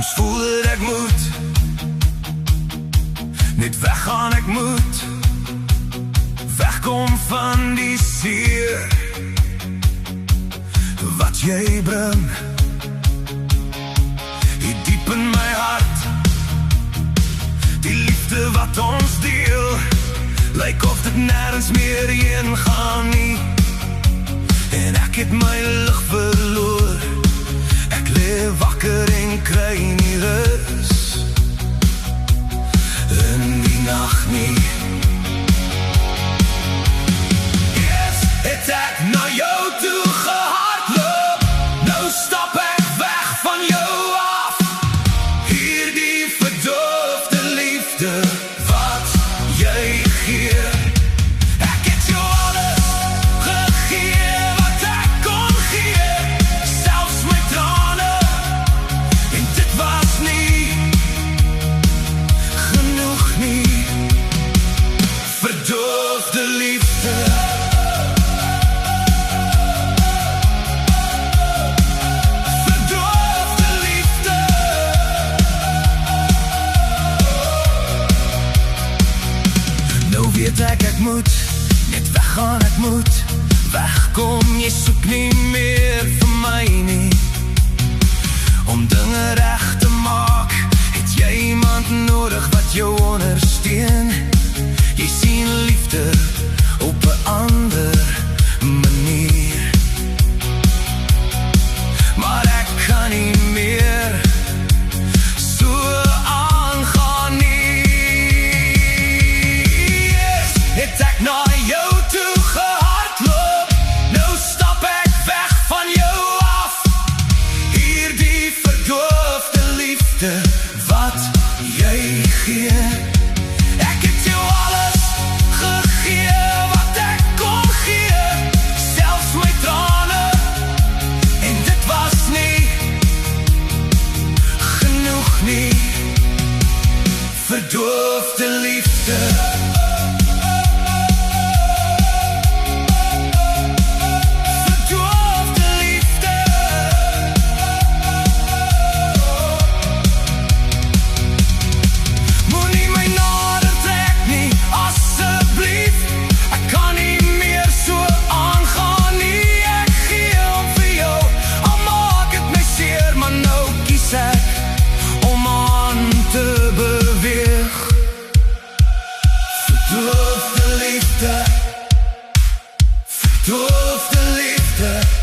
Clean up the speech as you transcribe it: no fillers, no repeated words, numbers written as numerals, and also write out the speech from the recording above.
Soms voel het ek moet net weggaan, ek moet wegkom van die seer wat jy bring hier diep in my hart. Die liefde wat ons deel, lyk of dit nêrens meer heen gaan nie. En ek het my lig verloor, ek leef wakker en kry nie rus in die nacht nie. Eers het ek na jou toe gehardloop, nou stap ek weg van jou af. Hierdie verdoofde liefde wat jy gee, ek het jou alles gegee wat ek kon gee, selfs my trane, en dit was nie genoeg nie. Verdoofde liefde, verdoofde liefde. Nou weet ek moet net weggaan, ek moet wegkom. Jy soek nie meer vir my nie. Om dinge reg te maak, het jy iemand nodig wat jou ondersteun. Jy sien liefde op 'n ander manier, maar ek kan nie meer so aangaan nie. Eers het ek na jou toe gehardloop, nou stap ek weg van jou af. Hierdie verdoofde liefde wat jy gee, ek het jou alles gegee wat ek kon gee, selfs my trane, en dit was nie genoeg nie. Verdoofde liefde, verdoofde liefde. Moenie my nader trek nie, asseblief. Ek kan nie meer so aangaan nie. Ek gee om vir jou, al maak het my seer, maar nou kies ek om aan te beweeg. Verdoofde liefde, verdoofde liefde.